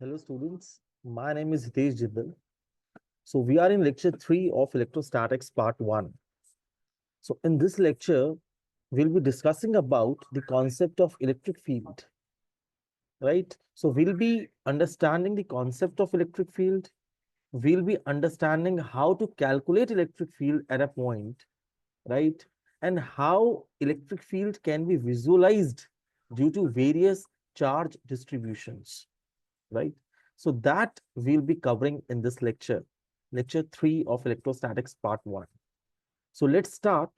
Hello students, my name is Hitesh Jiddal. So we are in lecture 3 of electrostatics part 1. So in this lecture, we'll be discussing about the concept of electric field, right? So we'll be understanding the concept of electric field. We'll be understanding how to calculate electric field at a point, right? And how electric field can be visualized due to various charge distributions, right? So that we'll be covering in this lecture, lecture 3 of electrostatics part 1. So let's start.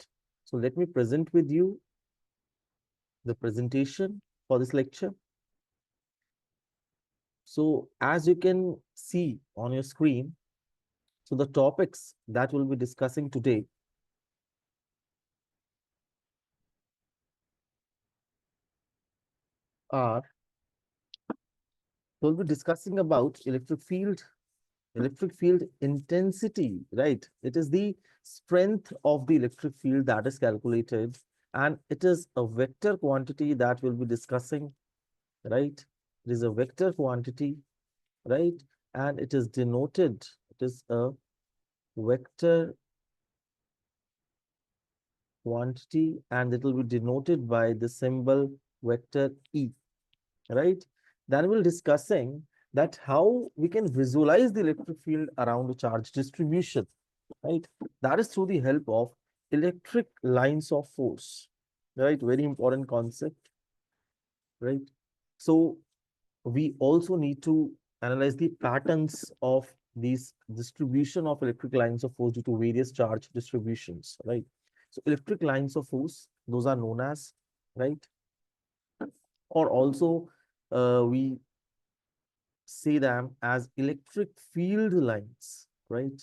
So let me present with you the presentation for this lecture. So as you can see on your screen, so the topics that we'll be discussing today are, we'll be discussing about electric field intensity, right? It is the strength of the electric field that is calculated, and it is a vector quantity that we'll be discussing, right? It is a vector quantity, right? And it is denoted, it is a vector quantity, and it will be denoted by the symbol vector E, right? Then we'll discussing that how we can visualize the electric field around a charge distribution, right? That is through the help of electric lines of force, right? Very important concept, right? So we also need to analyze the patterns of these distribution of electric lines of force due to various charge distributions, right? So electric lines of force, those are known as, right? Or also we say them as electric field lines, right?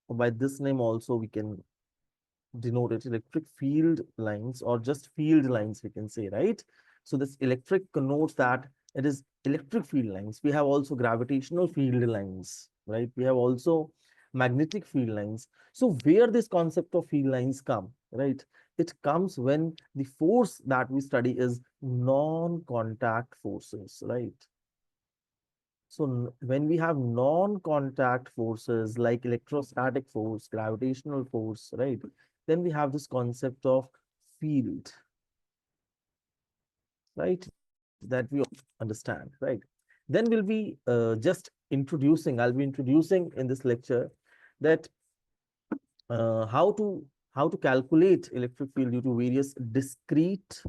By this name also we can denote it electric field lines or just field lines, we can say, right? So this electric connotes that it is electric field lines. We have also gravitational field lines, right? We have also magnetic field lines. So where this concept of field lines come, right? It comes when the force that we study is non-contact forces, right? So when we have non-contact forces like electrostatic force, gravitational force, right? Then we have this concept of field, right? That we understand, right? Then we'll be just introducing, I'll be introducing in this lecture that how to calculate electric field due to various discrete,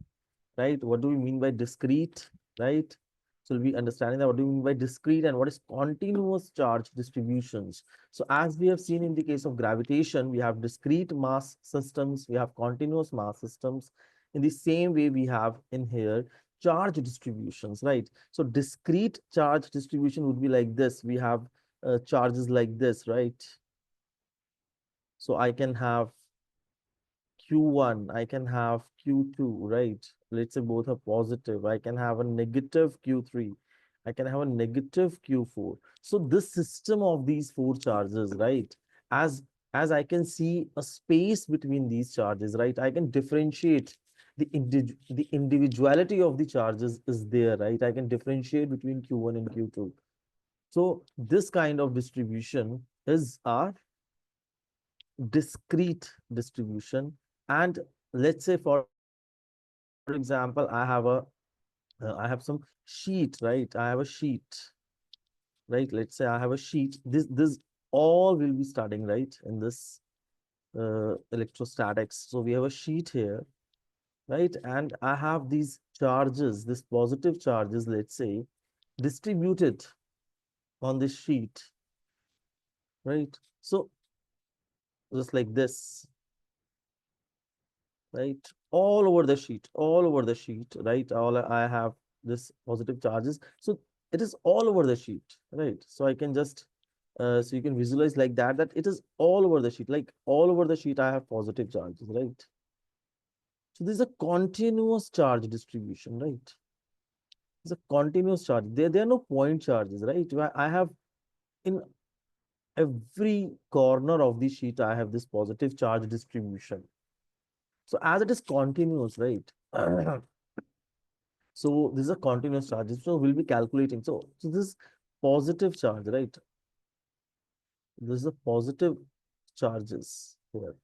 right? What do we mean by discrete, right? So we'll be understanding that what do we mean by discrete and what is continuous charge distributions. So as we have seen in the case of gravitation, we have discrete mass systems, we have continuous mass systems. In the same way, we have in here charge distributions, right? So discrete charge distribution would be like this. We have charges like this, right? So I can have Q1, I can have Q2, right? Let's say both are positive. I can have a negative Q3. I can have a negative Q4. So this system of these four charges, right? As as I can see a space between these charges, right? I can differentiate the individuality of the charges is there, right? I can differentiate between Q1 and Q2. So this kind of distribution is our discrete distribution. And let's say for example I have some sheet, right? I have a sheet, right? Let's say I have a sheet. This all will be studying, right, in this electrostatics. So we have a sheet here, right? And I have these charges, this positive charges, let's say, distributed on this sheet, right? So just like this, right? All over the sheet, right? All I have this positive charges. So it is all over the sheet, right? So I can just, so you can visualize like that, that it is all over the sheet, like all over the sheet, I have positive charges, right? So this is a continuous charge distribution, right? It's a continuous charge. There are no point charges, right? I have in every corner of the sheet, I have this positive charge distribution. So as it is continuous, right? So this is a continuous charge. So we'll be calculating. So this positive charge, right? This is a positive charges here.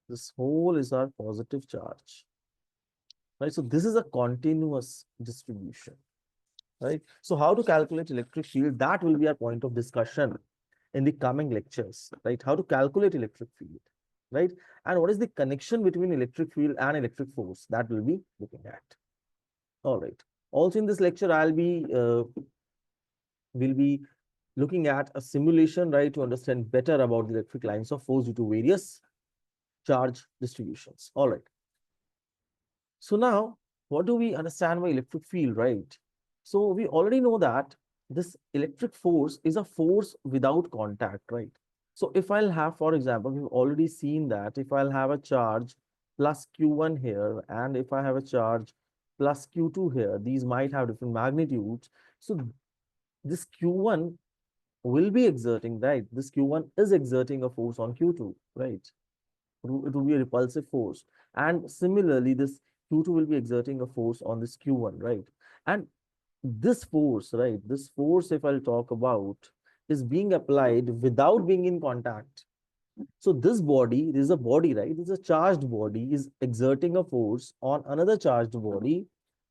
This whole is our positive charge, right? So this is a continuous distribution, right? So how to calculate electric field? That will be our point of discussion in the coming lectures, right? How to calculate electric field, right? And what is the connection between electric field and electric force? That we'll be looking at. All right. Also in this lecture, we'll be looking at a simulation, right, to understand better about the electric lines of force due to various charge distributions. All right. So now, what do we understand by electric field, right? So we already know that this electric force is a force without contact, right? So if I'll have, for example, we've already seen that if I'll have a charge plus Q1 here, and if I have a charge plus Q2 here, these might have different magnitudes. So this Q1 will be exerting, right? This Q1 is exerting a force on Q2, right? It will be a repulsive force. And similarly, this Q2 will be exerting a force on this Q1, right? And this force, right? This force, if I'll talk about, is being applied without being in contact. So this is a body, right? This is a charged body, is exerting a force on another charged body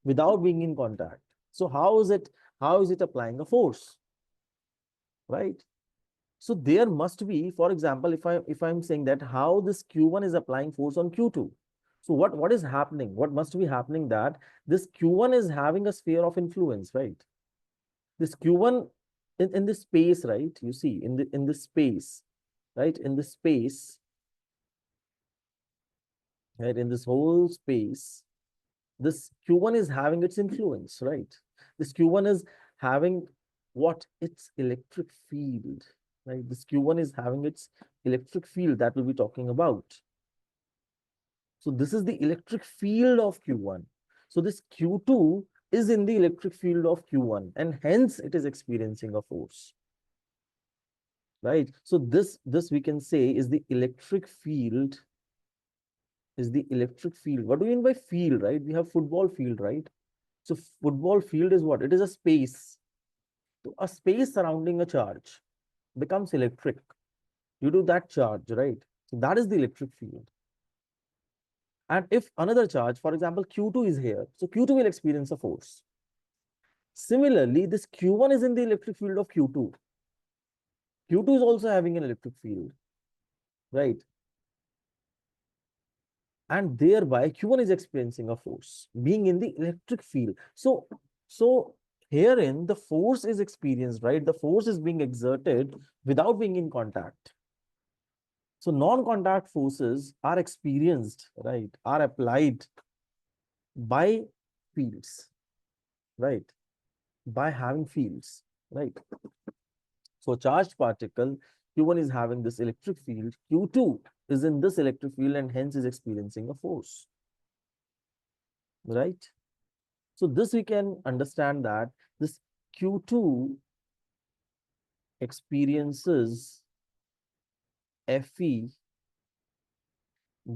without being in contact. So how is it applying a force, right? So there must be, for example, if I'm saying that how this Q1 is applying force on Q2. So what is happening? What must be happening that this Q1 is having a sphere of influence, right? This Q1 in this space, right? You see in this space, right? In this space, right? In this whole space, this Q1 is having its influence, right? This Q1 is having what? Its electric field, right? This Q1 is having its electric field that we'll be talking about. So this is the electric field of Q1. So this Q2 is in the electric field of Q1, and hence it is experiencing a force, right? So this we can say is the electric field, is the electric field. What do we mean by field, right? We have football field, right? So football field is what? It is a space. So a space surrounding a charge becomes electric due to that charge, right? So that is the electric field. And if another charge, for example, Q2 is here, so Q2 will experience a force. Similarly, this Q1 is in the electric field of Q2. Q2 is also having an electric field, right? And thereby Q1 is experiencing a force being in the electric field. So herein the force is experienced, right? The force is being exerted without being in contact. So non-contact forces are experienced, right? Are applied by fields, right? By having fields, right? So charged particle Q1 is having this electric field, Q2 is in this electric field and hence is experiencing a force, right? So this we can understand that this Q2 experiences Fe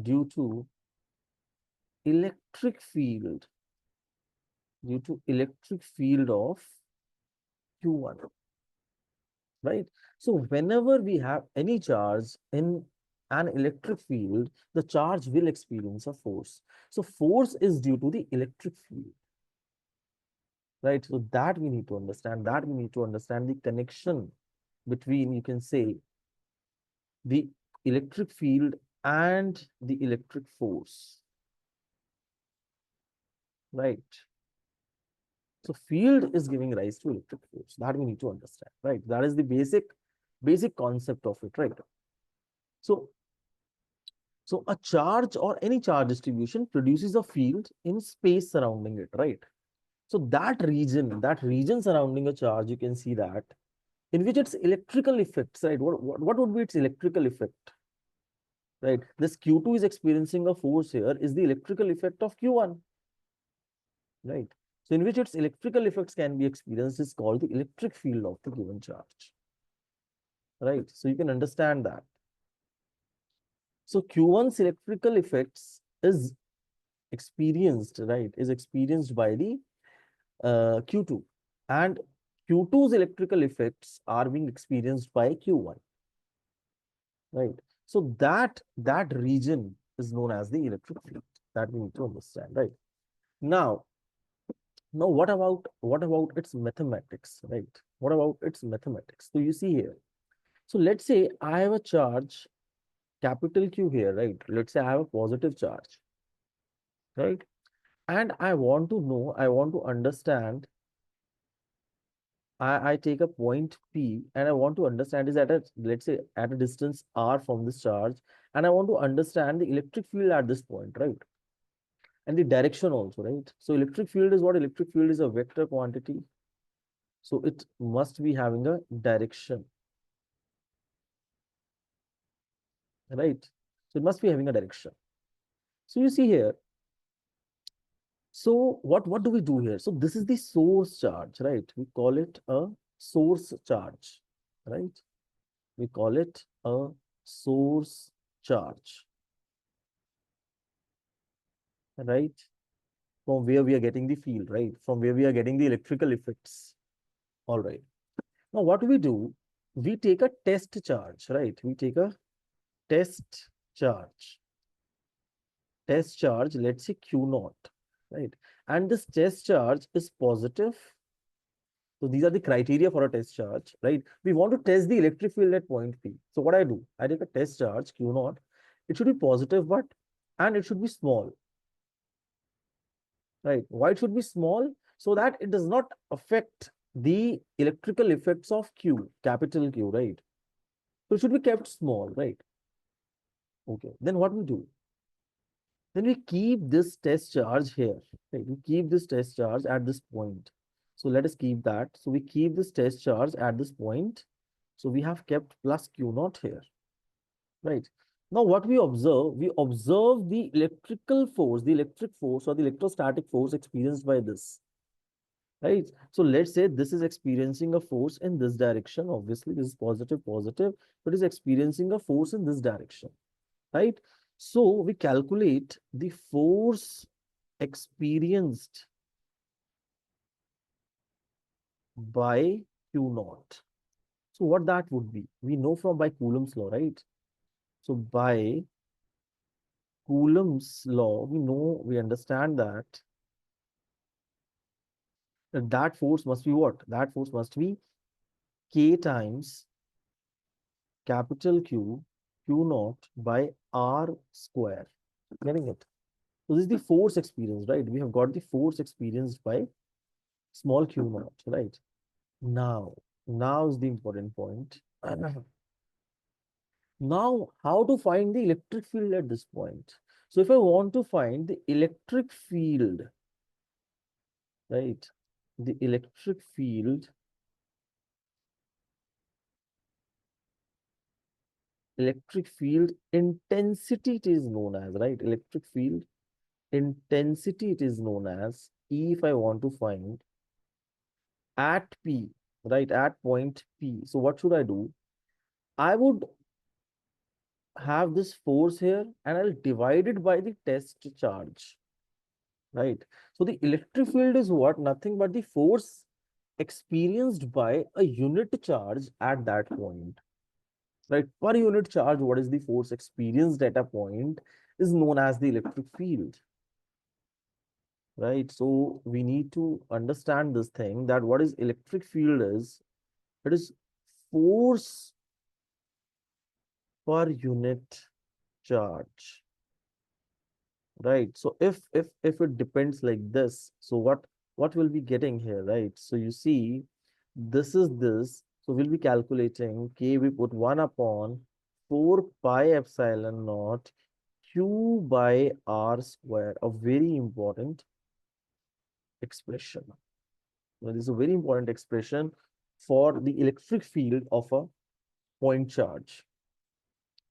due to electric field, of Q1, right? So whenever we have any charge in an electric field, the charge will experience a force. So force is due to the electric field, right? So that we need to understand, the connection between, you can say, the electric field and the electric force, right? So field is giving rise to electric force. That we need to understand, right? That is the basic concept of it, right? So, so a charge or any charge distribution produces a field in space surrounding it, right? So that region surrounding a charge, you can see that in which its electrical effects, right? What would be its electrical effect, right? This Q2 is experiencing a force here is the electrical effect of Q1, right? So in which its electrical effects can be experienced is called the electric field of the given charge, right? So you can understand that. So Q1's electrical effects is experienced, right, is experienced by the Q2, and Q2's electrical effects are being experienced by Q1, right? So that region is known as the electric field. That we need to understand, right? Now, what about its mathematics, right? What about its mathematics? So you see here. So let's say I have a charge, capital Q here, right? Let's say I have a positive charge, right? And I want to know, I want to understand, I take a point P and I want to understand is at a, let's say, at a distance R from this charge, and I want to understand the electric field at this point, right? And the direction also, right? So electric field is what? Electric field is a vector quantity. So it must be having a direction, right? So it must be having a direction. So you see here, so what do we do here? So this is the source charge, right? We call it a source charge, right? We call it a source charge, right? From where we are getting the field, right? From where we are getting the electrical effects. All right. Now what do? We take a test charge, right? We take a test charge. Test charge, let's say Q naught, right? And this test charge is positive. So these are the criteria for a test charge, right? We want to test the electric field at point P. So what I do, I take a test charge Q naught. It should be positive, but and it should be small, right? Why it should be small? So that it does not affect the electrical effects of Q, capital Q, right? So it should be kept small, right? Okay. Then what we do? Then we keep this test charge here, right? We keep this test charge at this point. So let us keep that. So we keep this test charge at this point. So we have kept plus Q naught here, right? Now what we observe the electrical force, the electric force or the electrostatic force experienced by this, right? So let's say this is experiencing a force in this direction. Obviously, this is positive, positive, but is experiencing a force in this direction, right? So we calculate the force experienced by Q naught. So what that would be? We know from by Coulomb's law, right? So by Coulomb's law, we understand that force must be what? That force must be K times capital Q, Q naught by R square. Getting it? So this is the force experience, right? We have got the force experienced by small Q naught, right? Now, now is the important point. Now, how to find the electric field at this point? So if I want to find the electric field, right? The electric field intensity it is known as, right? Electric field intensity it is known as E if I want to find at P, right? At point P. So what should I do? I would have this force here and I'll divide it by the test charge, right? So the electric field is what? Nothing but the force experienced by a unit charge at that point, right? Per unit charge, what is the force experienced at a point is known as the electric field, right? So we need to understand this thing that what is electric field is, it is force per unit charge, right? So if it depends like this, so what will be getting here, right? So you see, this is this. So we'll be calculating K, we put 1 upon 4 pi epsilon naught Q by R square, a very important expression. Now, this is a very important expression for the electric field of a point charge,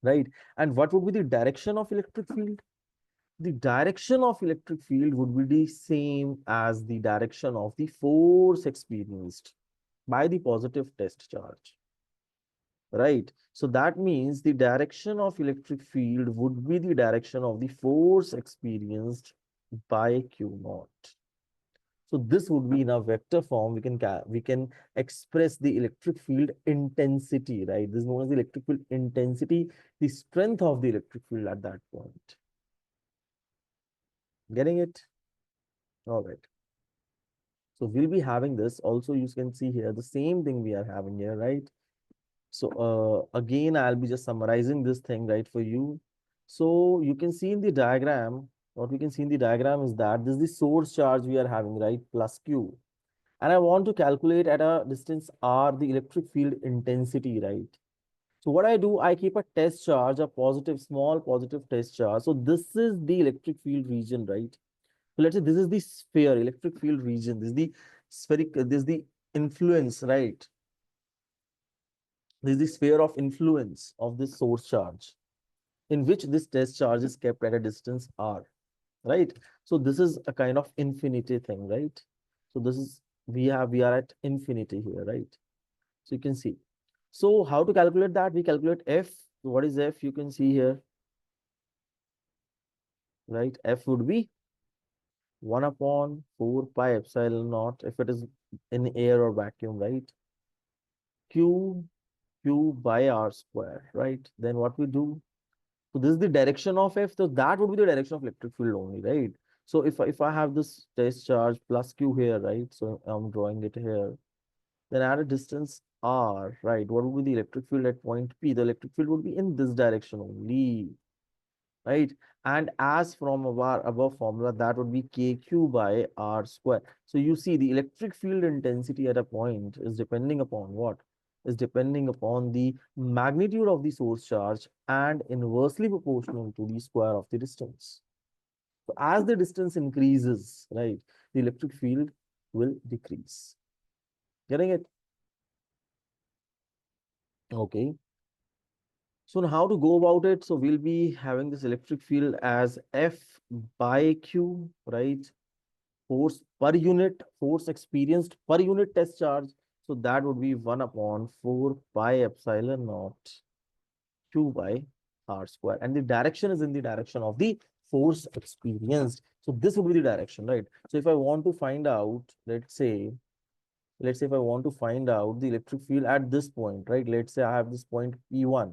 right? And what would be the direction of electric field? The direction of electric field would be the same as the direction of the force experienced by the positive test charge, right? So that means the direction of electric field would be the direction of the force experienced by Q naught. So this would be in a vector form. We can express the electric field intensity, right? This is known as the electric field intensity, the strength of the electric field at that point. Getting it? All right. So we'll be having this. Also, you can see here the same thing we are having here, right? So again, I'll be just summarizing this thing, right, for you. So you can see in the diagram, what we can see in the diagram is that this is the source charge we are having, right, plus Q. And I want to calculate at a distance R the electric field intensity, right? So what I do, I keep a test charge, a positive, small positive test charge. So this is the electric field region, right? So let's say this is the sphere, electric field region. This is the spheric, this is the influence, right? This is the sphere of influence of this source charge, in which this test charge is kept at a distance R, right? So this is a kind of infinity thing, right? So this is, we are at infinity here, right? So you can see. So how to calculate that? We calculate F. What is F? You can see here, right? F would be 1 upon 4 pi epsilon naught if it is in air or vacuum, right? Q by R square, right? Then what we do? So this is the direction of F. So that would be the direction of electric field only, right? So if I have this test charge plus Q here, right? So I'm drawing it here. Then at a distance R, right? What would be the electric field at point P? The electric field would be in this direction only, right? And as from our above formula, that would be KQ by R square. So you see the electric field intensity at a point is depending upon what? Is depending upon the magnitude of the source charge and inversely proportional to the square of the distance. So as the distance increases, right, the electric field will decrease. Getting it? Okay. So now how to go about it? So we'll be having this electric field as F by Q, right? Force per unit, force experienced per unit test charge. So that would be 1 upon 4 pi epsilon naught Q by R square. And the direction is in the direction of the force experienced. So this would be the direction, right? So if I want to find out, let's say if I want to find out the electric field at this point, right? Let's say I have this point P1,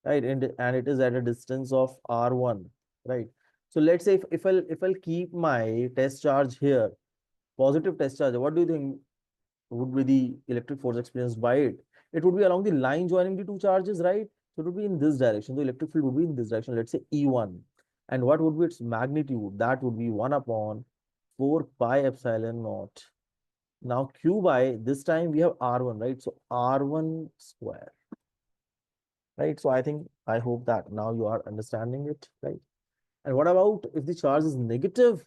right? And it is at a distance of R1, right? So let's say if I'll keep my test charge here, positive test charge, what do you think would be the electric force experienced by it? It would be along the line joining the two charges, right? So it would be in this direction. The electric field would be in this direction, let's say E1. And what would be its magnitude? That would be 1 upon 4 pi epsilon naught. Now Q by, this time we have R1, right? So R1 square, right? So I hope that now you are understanding it, right? And what about if the charge is negative?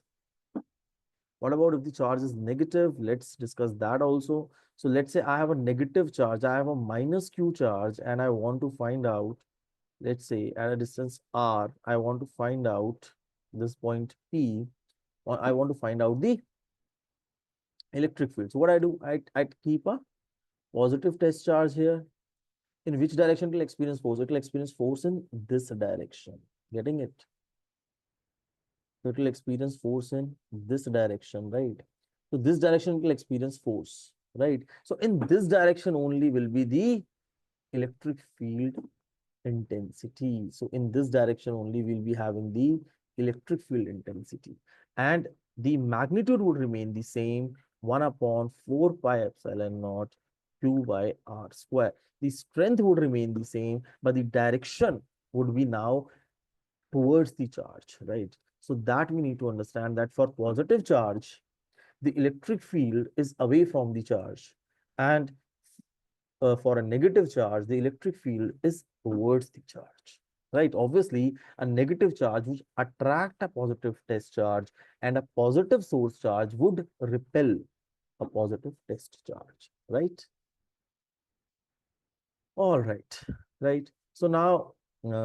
What about if the charge is negative? Let's discuss that also. So let's say I have a negative charge, I have a minus Q charge, and I want to find out, let's say at a distance R, I want to find out this point P, or I want to find out the electric field. So what I do, I keep a positive test charge here. In which direction it will experience force? It will experience force in this direction. Getting it? It will experience force in this direction, right? So this direction will experience force, right? So in this direction only will be the electric field intensity. So in this direction only we'll be having the electric field intensity. And the magnitude would remain the same, 1 upon 4 pi epsilon naught Q by R square. The strength would remain the same, but the direction would be now towards the charge, right? So that we need to understand that for positive charge, the electric field is away from the charge. And for a negative charge, the electric field is towards the charge, right? Obviously, a negative charge would attract a positive test charge, and a positive source charge would repel a positive test charge, right? All right, right. So now,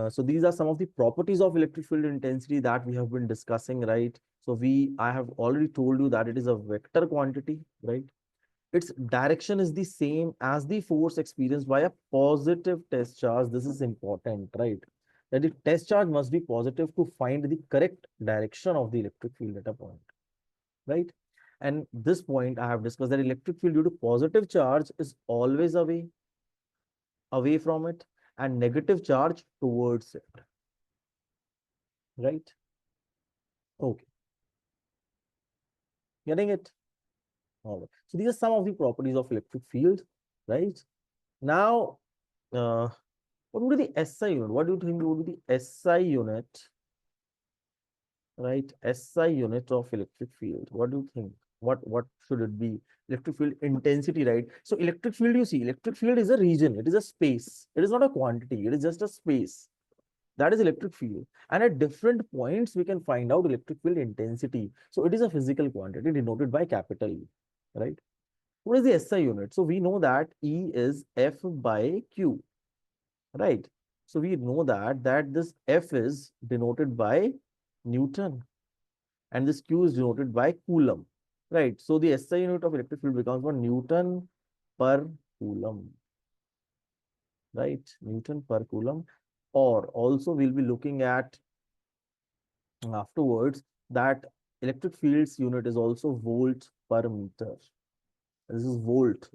so these are some of the properties of electric field intensity that we have been discussing, right? So I have already told you that it is a vector quantity, right? Its direction is the same as the force experienced by a positive test charge. This is important, right? that the test charge must be positive to find the correct direction of the electric field at a point, right? And this point I have discussed that electric field due to positive charge is always away from it, and negative charge towards it, right? Okay, getting it? All right. So these are some of the properties of electric field, right? Now, what would be the SI unit? What do you think would be the SI unit, right? SI unit of electric field. What do you think? What should it be? Electric field intensity, right? So electric field, you see, electric field is a region. It is a space. It is not a quantity. It is just a space. That is electric field. And at different points, we can find out electric field intensity. So it is a physical quantity denoted by capital E, right? What is the SI unit? So we know that E is F by Q, right? So we know that this F is denoted by Newton and this Q is denoted by Coulomb, right? So the SI unit of electric field becomes for Newton per Coulomb, right? Newton per Coulomb. Or also we'll be looking at afterwards that electric field's unit is also volt per meter. This is volt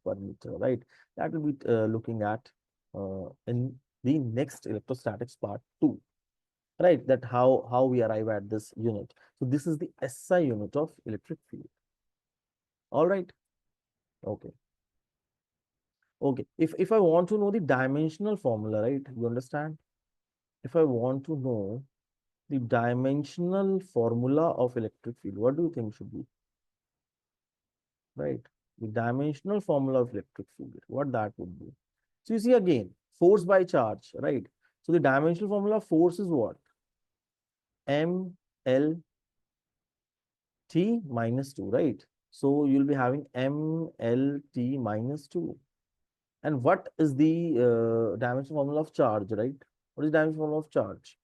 per meter, right? That will be looking at in the next electrostatics part 2, right? That how we arrive at this unit. So this is the SI unit of electric field. All right. Okay. Okay. If I want to know the dimensional formula, right? You understand? If I want to know the dimensional formula of electric field, what do you think should be? Right? The dimensional formula of electric field, what that would be? So you see again, force by charge, right? So the dimensional formula of force is what? MLT minus 2, right? So you'll be having MLT minus 2. And what is the dimensional formula of charge, right? What is the dimensional formula of charge?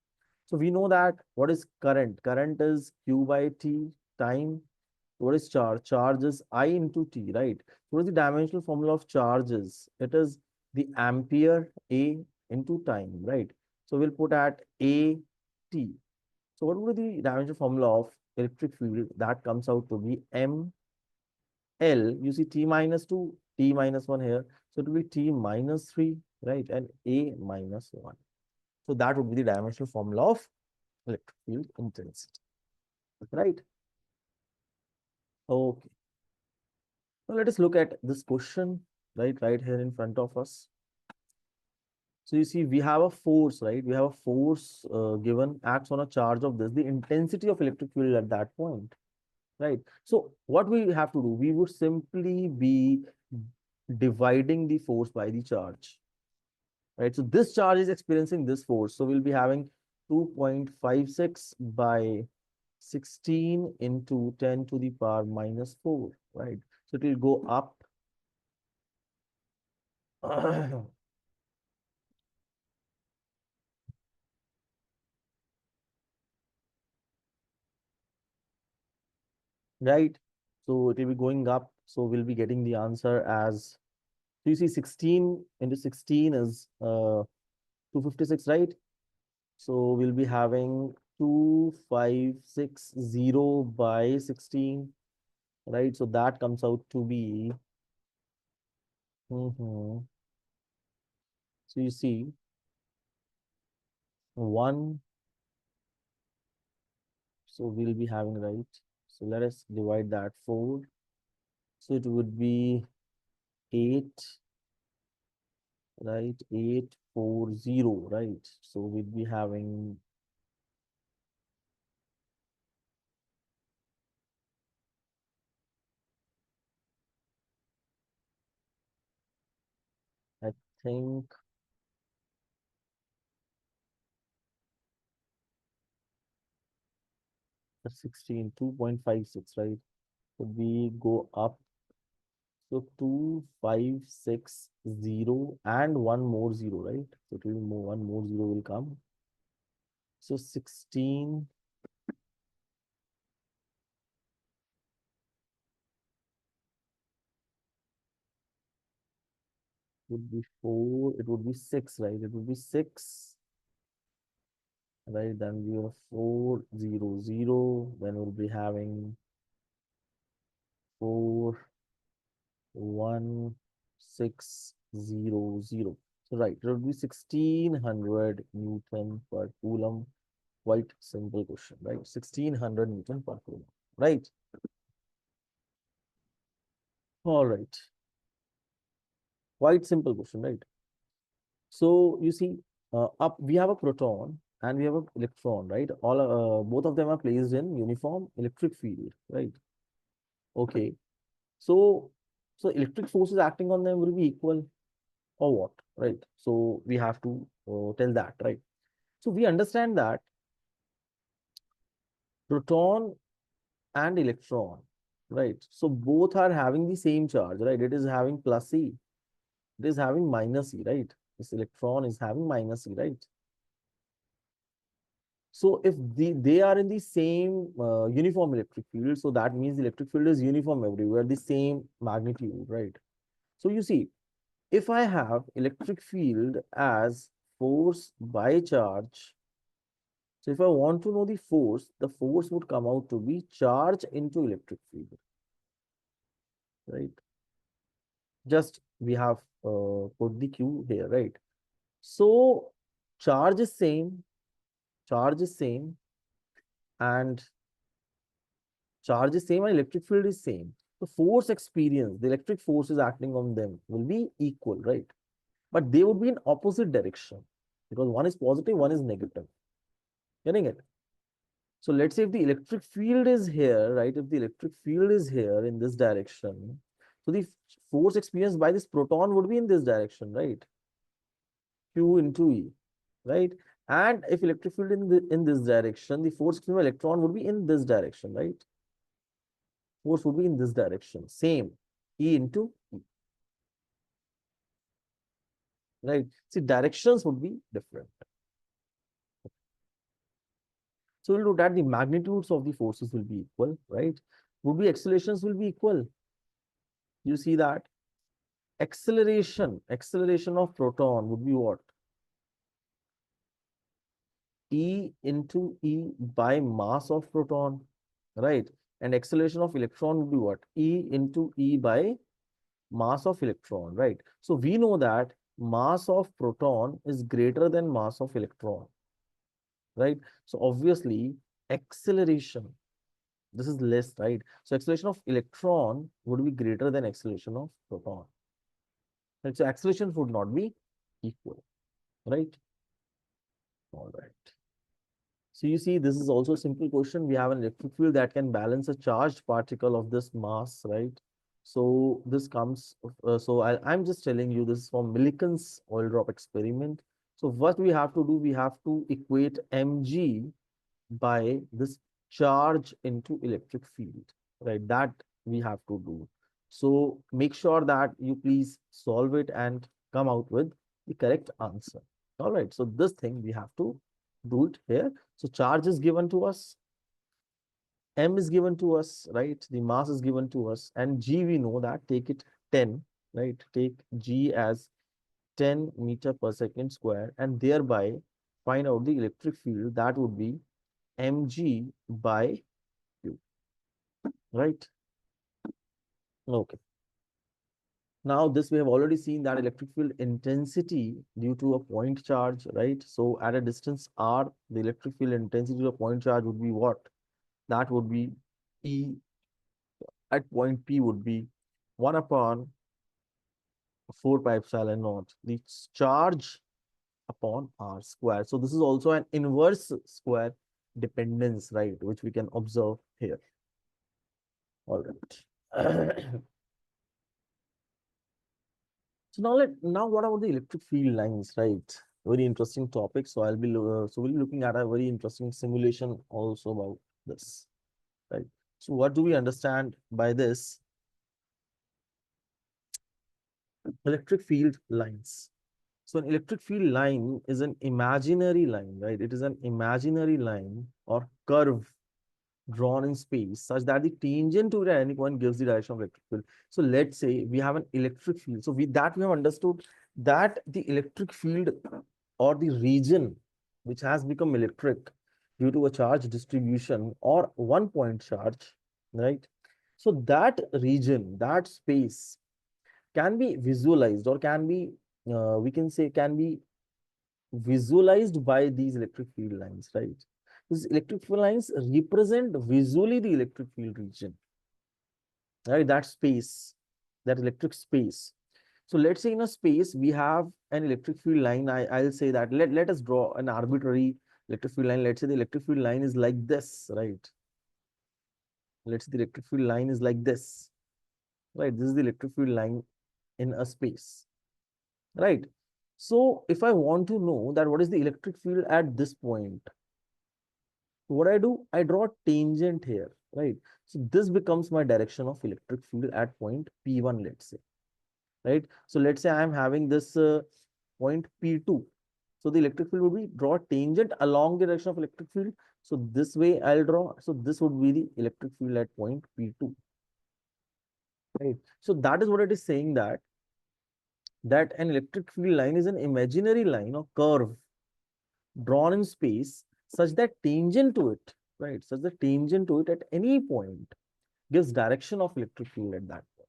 So we know that what is current? Current is Q by T time. What is charge? Charge is I into T, right? What is the dimensional formula of charges? It is the ampere A into time, right? So we'll put at A T. So what would be the dimensional formula of electric field? That comes out to be M L. You see T minus 2, T minus 1 here. So it will be T minus 3, right? And A minus 1. So that would be the dimensional formula of electric field intensity, right? Okay. Now let us look at this question, right here in front of us. So you see, we have a force, right? We have a force given acts on a charge of this, the intensity of electric field at that point, right? So what we have to do, we would simply be dividing the force by the charge, right? So this charge is experiencing this force. So we'll be having 2.56 by 16 into 10 to the power minus 4, right? So it will go up. Right? So it will be going up. So we'll be getting the answer as, so you see 16 into 16 is 256, right? So we'll be having 2560 by 16, right? So that comes out to be, so you see 1, so we'll be having, right? So let us divide that 4. So it would be 8, right? 840, right? So we'd be having, I think, 16, 2.56, right? So we go up. So 2560 and one more zero, right? So it will more, one more zero will come. So 16, would be 4, it would be 6, right? It would be 6 right? Then we have 4, 0, 0. Then we'll be having 4, 1, 6, 0, 0. So right, it will be 1600 Newton per Coulomb. Quite simple question, right? 1600 Newton per Coulomb, right? All right. Quite simple question, right? So you see, up we have a proton and we have an electron, right? All both of them are placed in uniform electric field, right? Okay. So electric forces acting on them will be equal or what, right? So we have to tell that, right? So we understand that proton and electron, right? So both are having the same charge, right? It is having plus E, it is having minus E, right? This electron is having minus E, right? So if they are in the same uniform electric field, so that means the electric field is uniform everywhere, the same magnitude, right? So you see, if I have electric field as force by charge, so if I want to know the force would come out to be charge into electric field, right? Just we have put the Q here, right? So charge is same, charge is same, and charge is same and electric field is same. The force experience, the electric force is acting on them will be equal, right? But they would be in opposite direction because one is positive, one is negative. Getting it? So let's say if the electric field is here, right? If the electric field is here in this direction, so the force experienced by this proton would be in this direction, right? Q into E, right? And if electric field in this direction, the force experienced by electron would be in this direction, right? Force would be in this direction. Same, E into E, right? See, directions would be different. So we'll do that. The magnitudes of the forces will be equal, right? Would be accelerations will be equal. You see that? Acceleration of proton would be what? E into E by mass of proton, right? And acceleration of electron would be what? E into E by mass of electron, right? So we know that mass of proton is greater than mass of electron, right? So obviously acceleration, this is less, right? So acceleration of electron would be greater than acceleration of proton. Right? So acceleration would not be equal, right? All right. So you see, this is also a simple question. We have an electric field that can balance a charged particle of this mass, right? So this comes, I'm just telling you this is from Millikan's oil drop experiment. So what we have to do, we have to equate mg by this charge into electric field, right? That we have to do. So make sure that you please solve it and come out with the correct answer. All right. So this thing we have to do it here. So charge is given to us, m is given to us, right? The mass is given to us, and g we know that. Take it 10, right? Take g as 10 meter per second square, and thereby find out the electric field. That would be mg by q, right? Okay. Now this we have already seen that electric field intensity due to a point charge, right? So at a distance r, the electric field intensity of a point charge would be what? That would be E at point P would be 1 upon 4 pi epsilon naught, the charge upon r square. So this is also an inverse square dependence, right? Which we can observe here. All right. So now what about the electric field lines, right? Very interesting topic. So we'll be looking at a very interesting simulation also about this, right? So what do we understand by this? Electric field lines. So an electric field line is an imaginary line, right? It is an imaginary line or curve drawn in space such that the tangent to it at any point gives the direction of electric field. So let's say we have an electric field. So we have understood that the electric field or the region which has become electric due to a charge distribution or one point charge, right? So that region, that space can be visualized or can be, we can say, can be visualized by these electric field lines, right? These electric field lines represent visually the electric field region, right? That space, that electric space. So let's say in a space we have an electric field line. I'll say that let us draw an arbitrary electric field line. Let's say the electric field line is like this, right? Let's say the electric field line is like this, right? This is the electric field line in a space, right? So if I want to know that what is the electric field at this point, what I do, I draw a tangent here, right? So this becomes my direction of electric field at point P1, let's say, right? So let's say I am having this point P2. So the electric field would be draw tangent along the direction of electric field. So this way I'll draw. So this would be the electric field at point P2, right? So that is what it is saying, that an electric field line is an imaginary line or curve drawn in space such that tangent to it, right? Such that tangent to it at any point gives direction of electric field at that point,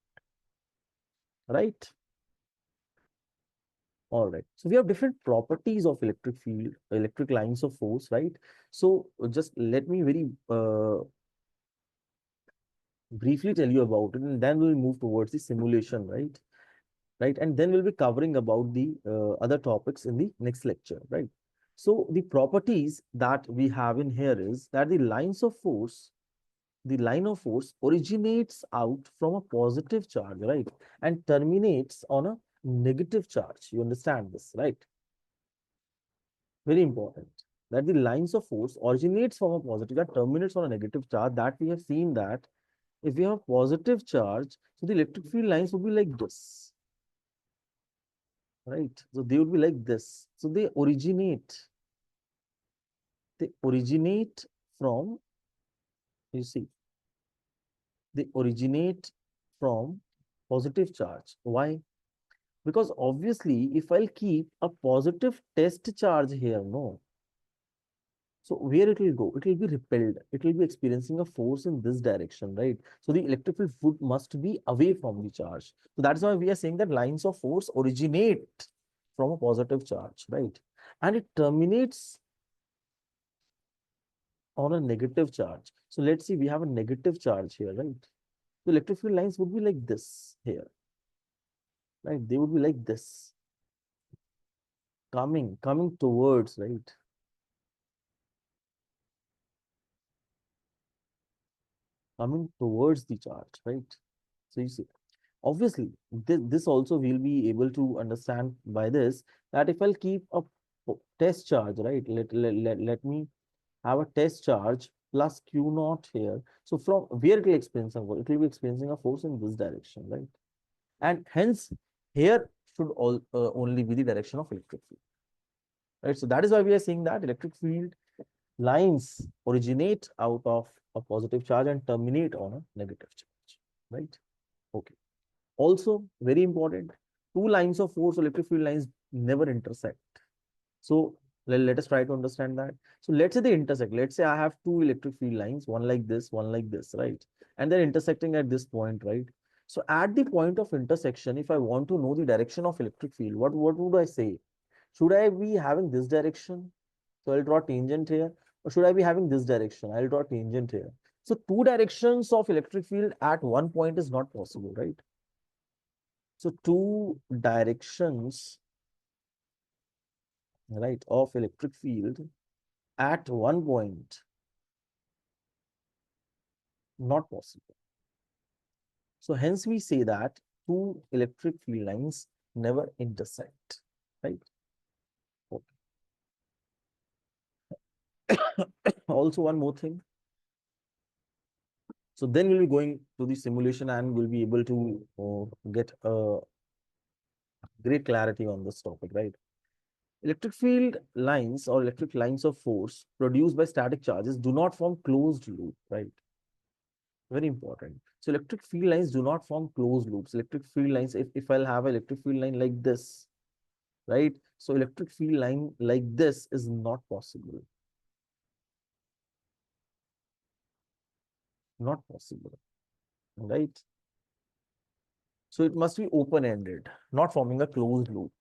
right? All right. So we have different properties of electric field, electric lines of force, right? So just let me very briefly tell you about it, and then we'll move towards the simulation, right? Right. And then we'll be covering about the other topics in the next lecture, right? So the properties that we have in here is that the line of force originates out from a positive charge, right? And terminates on a negative charge. You understand this, right? Very important. That the lines of force originates from a positive and terminates on a negative charge. That we have seen that if we have positive charge, so the electric field lines would be like this, right? So they would be like this. So they originate from, you see, they originate from positive charge. Why? Because obviously, if I'll keep a positive test charge here, no. So where it will go? It will be repelled. It will be experiencing a force in this direction, right? So the electric field must be away from the charge. So that's why we are saying that lines of force originate from a positive charge, right? And it terminates on a negative charge. So let's see, we have a negative charge here, right? The electric field lines would be like this here, right? They would be like this, coming towards, right? Coming towards the charge, right? So you see, obviously, this also we'll be able to understand by this that if I'll keep a test charge, right? Let me have a test charge plus Q naught here. So from where it will experience a force? It will be experiencing a force in this direction, right? And hence here should only be the direction of electric field, right? So that is why we are saying that electric field lines originate out of a positive charge and terminate on a negative charge, right? Okay. Also, very important, two lines of force, electric field lines never intersect. So let us try to understand that. So let's say they intersect. Let's say I have two electric field lines, one like this, right? And they're intersecting at this point, right? So at the point of intersection, if I want to know the direction of electric field, what would I say? Should I be having this direction? So I'll draw tangent here. Or should I be having this direction? I'll draw tangent here. So two directions of electric field at one point is not possible, right? So two directions, right, of electric field at one point, not possible. So hence we say that two electric field lines never intersect, right? Okay. Also, one more thing. So then we'll be going to the simulation and we'll be able to get a great clarity on this topic, right? Electric field lines or electric lines of force produced by static charges do not form closed loop, right? Very important. So electric field lines do not form closed loops. Electric field lines, if I'll have an electric field line like this, right? So electric field line like this is not possible, not possible, right? So it must be open-ended, not forming a closed loop,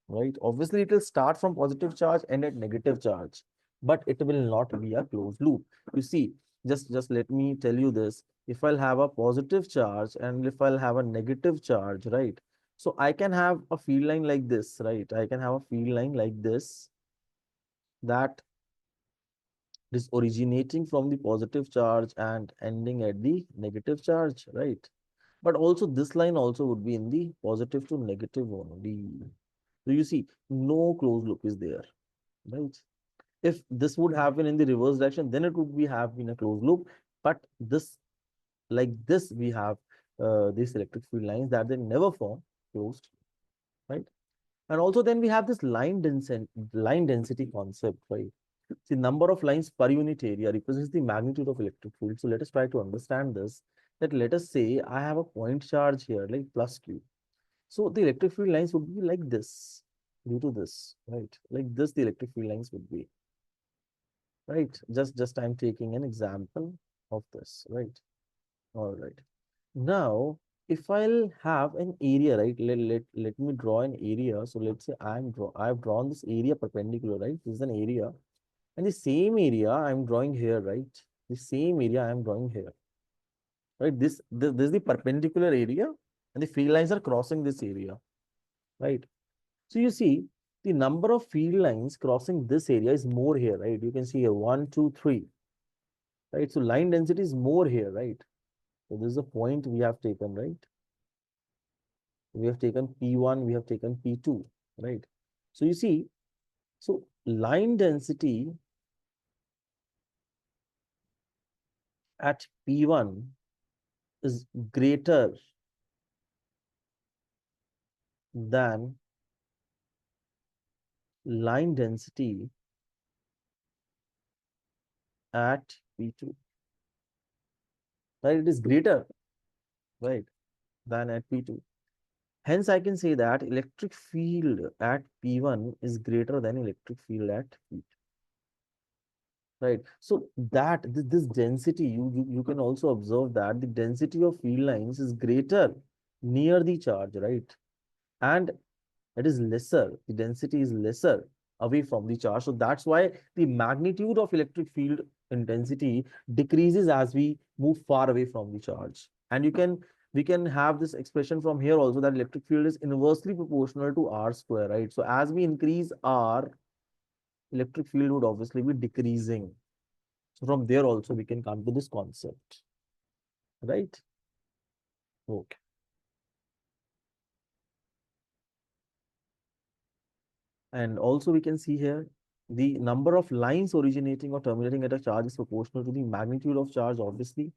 right? Obviously, it will start from positive charge and at negative charge, but it will not be a closed loop. You see, just let me tell you this. If I'll have a positive charge and if I'll have a negative charge, right? So I can have a field line like this, right? I can have a field line like this that is originating from the positive charge and ending at the negative charge, right? But also this line also would be in the positive to negative only. So you see, no closed loop is there, right? If this would happen in the reverse direction, then it would be have been a closed loop. But this, like this, we have these electric field lines that they never form closed, right? And also then we have this line density concept, right? The number of lines per unit area represents the magnitude of electric field. So let us try to understand this. That let us say I have a point charge here, like plus Q. So the electric field lines would be like this due to this, right? Like this, the electric field lines would be, right? Just I'm taking an example of this, right? All right. Now, if I'll have an area, right? Let me draw an area. So let's say I've drawn this area perpendicular, right? This is an area. And the same area I'm drawing here, right? The same area I'm drawing here, right? This is the perpendicular area, and the field lines are crossing this area, right? So you see, the number of field lines crossing this area is more here, right? You can see here 1, 2, 3, right? So line density is more here, right? So this is a point we have taken, right? We have taken P1, we have taken P2, right? So you see, so line density at P1 is greater than line density at P2, right? It is greater, right, than at P2. Hence, I can say that electric field at P1 is greater than electric field at P2, right? So that this density, you can also observe that the density of field lines is greater near the charge, right? And it is lesser, the density is lesser away from the charge. So that's why the magnitude of electric field intensity decreases as we move far away from the charge. And we can have this expression from here also that electric field is inversely proportional to R square, right? So as we increase R, electric field would obviously be decreasing. So from there also we can come to this concept, right? Okay. And also we can see here the number of lines originating or terminating at a charge is proportional to the magnitude of charge, obviously.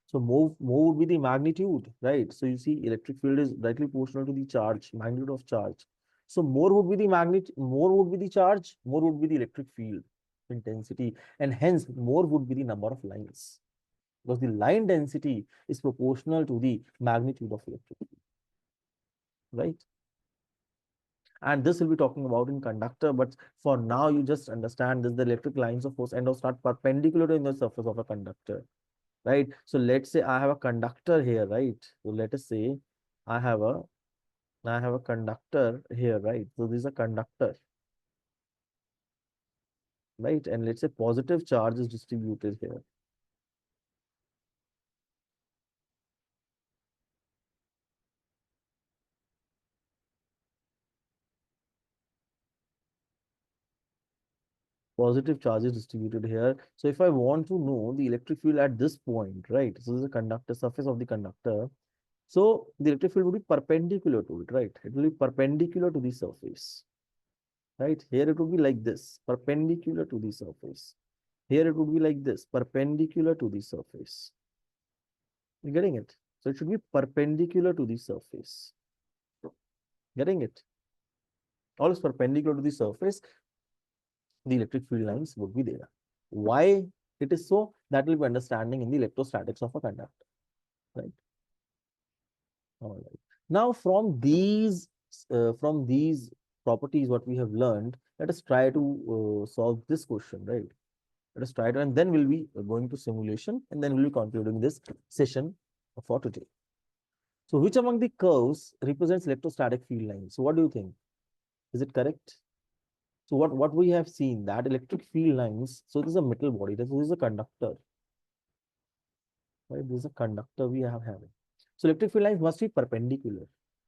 So more would be the magnitude, right? So you see electric field is directly proportional to the charge, magnitude of charge. So more would be the magnitude, more would be the charge, more would be the electric field intensity, and hence more would be the number of lines. Because the line density is proportional to the magnitude of electric field, right? And this will be talking about in conductor, but for now you just understand this: the electric lines of force end of start perpendicular to the surface of a conductor, right? So let's say I have a conductor here, right? So let us say i have a I have a conductor here, right? So this is a conductor, right? And let's say positive charge is distributed here. Positive charge is distributed here. So if I want to know the electric field at this point, right? So this is a conductor, surface of the conductor. So the electric field will be perpendicular to it, right? It will be perpendicular to the surface, right? Here it will be like this, perpendicular to the surface. Here it would be like this, perpendicular to the surface. You're getting it? So it should be perpendicular to the surface. Getting it? Always perpendicular to the surface, the electric field lines would be there. Why it is so? That will be understanding in the electrostatics of a conductor, right? All right. Now from these properties what we have learned, let us try to solve this question, right? Let us try to, and then we'll be going to simulation, and then we'll be concluding this session for today. So which among the curves represents electrostatic field lines? So what do you think? Is it correct? So what we have seen that electric field lines, so this is a metal body, this is a conductor, right? This is a conductor we have having. So electric field lines must be perpendicular,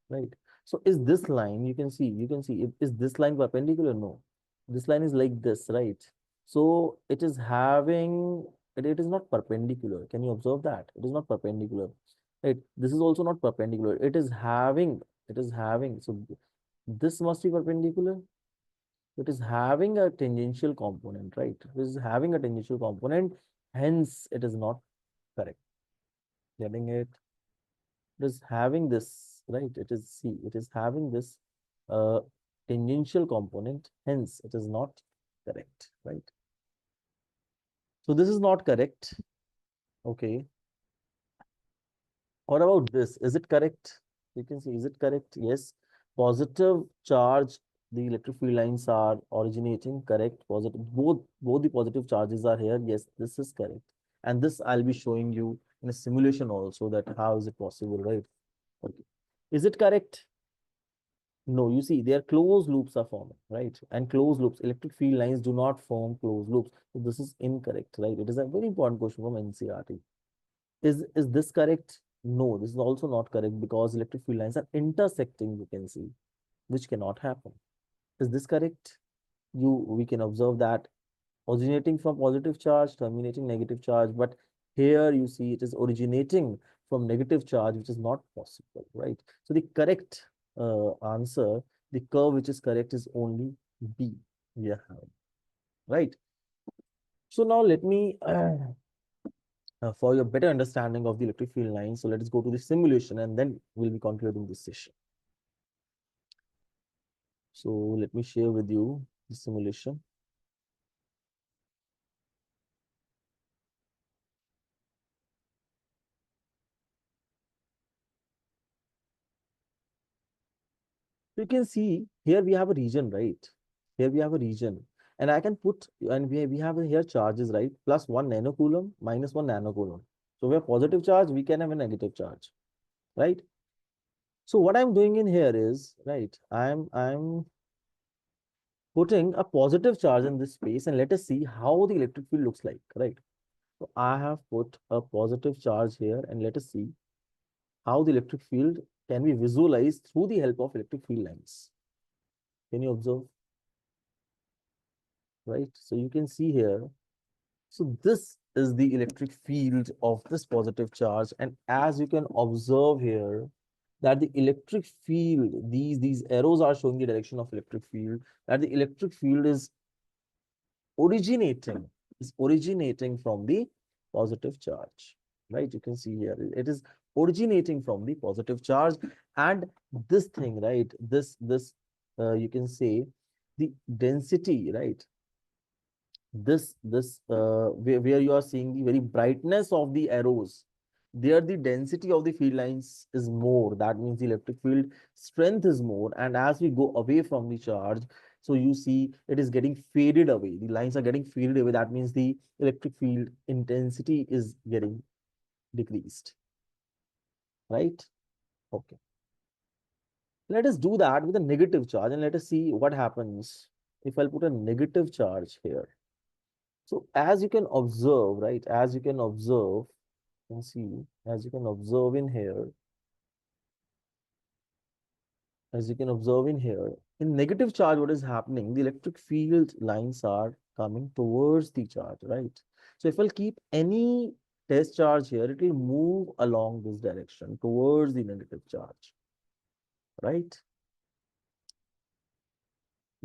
right? So is this line, is this line perpendicular? No. This line is like this, right? So it is having, it is not perpendicular. Can you observe that? It is not perpendicular. Right? This is also not perpendicular. So this must be perpendicular. It is having a tangential component, right? This is having a tangential component, hence it is not correct. Getting it? It is having this, right? It is, see, it is having this uh, tangential component, hence it is not correct, right? So this is not correct. Okay. What about this? Is it correct? You can see, is it correct? Yes. Positive charge, the electric field lines are originating, correct. Positive, both the positive charges are here. Yes, this is correct. And this I'll be showing you in a simulation also, that how is it possible, right? Okay. Is it correct? No, you see, their closed loops are forming, right? And closed loops, electric field lines do not form closed loops. So this is incorrect, right? It is a very important question from NCERT. Is this correct? No, this is also not correct, because electric field lines are intersecting, you can see, which cannot happen. Is this correct? We can observe that originating from positive charge, terminating negative charge, but here you see it is originating from negative charge, which is not possible, right? So the correct answer, the curve which is correct is only B. Yeah, right. So now let me for your better understanding of the electric field lines, so let us go to the simulation, and then we'll be concluding this session. So let me share with you the simulation. So you can see here we have a region, right? Here we have a region, and I can put, and we have here charges, right? Plus 1 nanocoulomb, minus 1 nanocoulomb. So we have positive charge, we can have a negative charge, right? So what I'm doing in here is, right, I'm putting a positive charge in this space, and let us see how the electric field looks like, right? So I have put a positive charge here, and let us see how the electric field can be visualized through the help of electric field lines. Can you observe? Right? So you can see here. So this is the electric field of this positive charge. And as you can observe here, that the electric field, these arrows are showing the direction of electric field, that the electric field originating, is originating from the positive charge. Right? You can see here, it is originating from the positive charge. And this thing, right? This you can say the density, right? Where you are seeing the very brightness of the arrows, there the density of the field lines is more. That means the electric field strength is more, and as we go away from the charge, so you see it is getting faded away, the lines are getting faded away. That means the electric field intensity is getting decreased, right? Okay, let us do that with a negative charge, and let us see what happens if I'll put a negative charge here. So as you can observe, right, as you can observe, and see, as you can observe in here, as you can observe in here, in negative charge, what is happening? The electric field lines are coming towards the charge, right? So if I'll keep any test charge here, it will move along this direction towards the negative charge, right?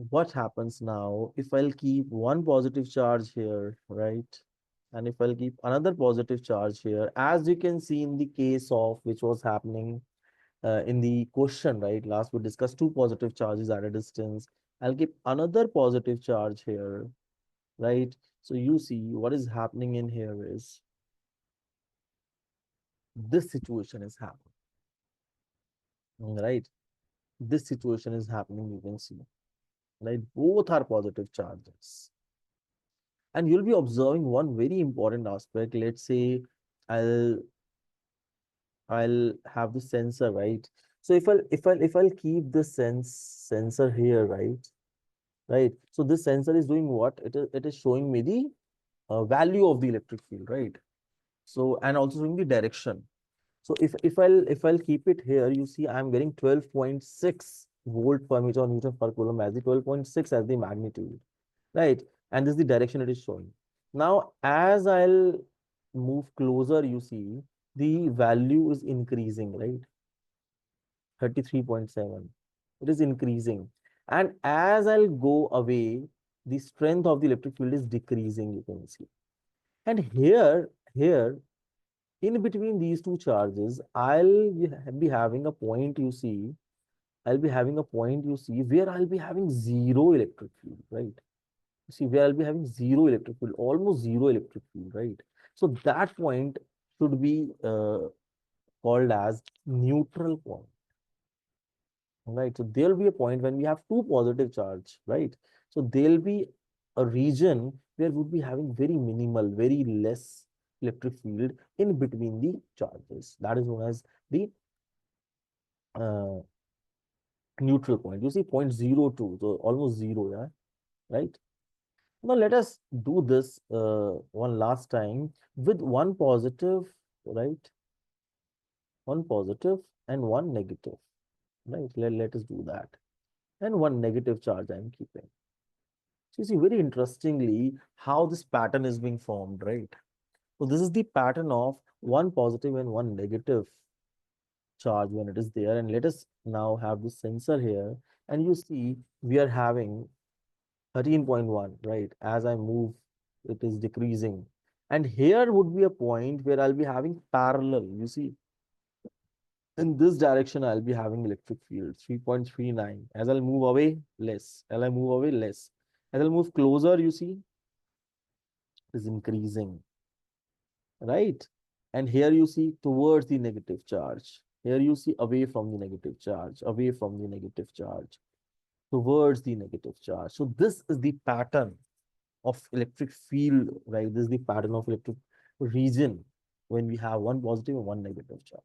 What happens now if I'll keep one positive charge here, right? And if I'll keep another positive charge here, as you can see in the case of which was happening in the question, right? Last we discussed two positive charges at a distance. I'll keep another positive charge here, right? So you see what is happening in here is this situation is happening, right? This situation is happening, you can see. right? Both are positive charges. And you'll be observing one very important aspect. Let's say I'll I'll have the sensor, right? So if I'll keep the sensor here, right? Right. So this sensor is doing what? It is showing me the value of the electric field, right? So and also showing the direction. So if I'll keep it here, you see I'm getting 12.6 volt per meter or newton per coulomb as the 12.6 as the magnitude, right? And this is the direction it is showing. Now, as I'll move closer, you see the value is increasing, right? 33.7. It is increasing. And as I'll go away, the strength of the electric field is decreasing, you can see. And here, in between these two charges, be having a point, you see, I'll be having a point, you see, where I'll be having zero electric field, right? You see, where I'll be having zero electric field, almost zero electric field, right? So that point should be called as neutral point, right? So there'll be a point when we have two positive charge, right? So there'll be a region where we'll be having very minimal, very less electric field in between the charges. That is known as the uh, neutral point. You see 0.02, so almost zero, yeah, right? Now let us do this one last time with one positive, right? One positive and one negative, right? Let us do that. And one negative charge I am keeping. So you see very interestingly how this pattern is being formed, right? So this is the pattern of one positive and one negative charge when it is there. And let us now have the sensor here. And you see we are having 13.1, right? As I move, it is decreasing. And here would be a point where I'll be having parallel. You see, in this direction, I'll be having electric field 3.39. As I'll move away, less. As I move away, less. As I'll move closer, you see, it is increasing, right? And here you see towards the negative charge. Here you see away from the negative charge, away from the negative charge, towards the negative charge. So this is the pattern of electric field, right? This is the pattern of electric region when we have one positive and one negative charge,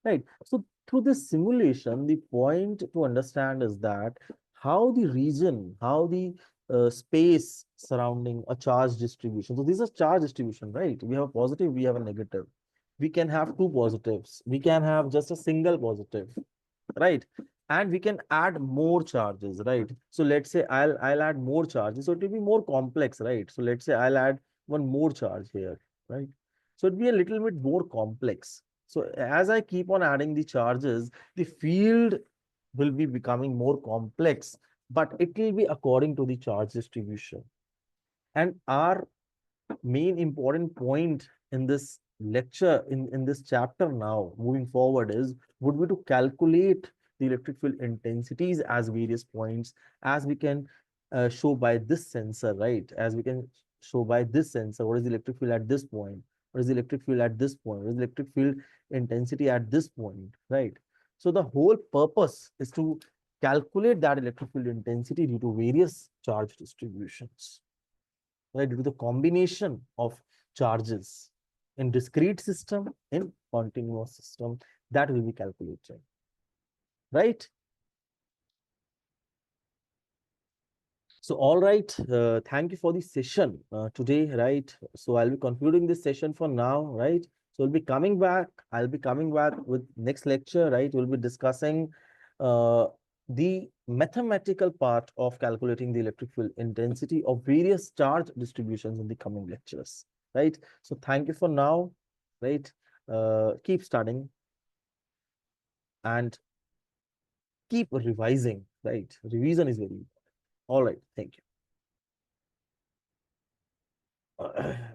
right? So through this simulation, the point to understand is that how the region, how the space surrounding a charge distribution. So this is charge distribution, right? We have a positive, we have a negative. We can have two positives. We can have just a single positive, right? And we can add more charges, right? So let's say I'll add more charges, so it will be more complex, right? So let's say I'll add one more charge here, right? So it'll be a little bit more complex. So as I keep on adding the charges, the field will be becoming more complex, but it will be according to the charge distribution. And our main important point in this lecture, in this chapter now, moving forward, is would be to calculate the electric field intensities as various points, as we can show by this sensor, right? As we can show by this sensor, what is the electric field at this point? What is the electric field at this point? What is the electric field intensity at this point, right? So the whole purpose is to calculate that electric field intensity due to various charge distributions, right? Due to the combination of charges in discrete system, in continuous system, that will be calculated, right? So, all right, thank you for the session today, right? So I'll be concluding this session for now, right? So we'll be coming back. I'll be coming back with next lecture, right? We'll be discussing uh, the mathematical part of calculating the electric field intensity of various charge distributions in the coming lectures, right? So thank you for now, right? Keep studying and keep revising, right? Revision is very important. All right, thank you.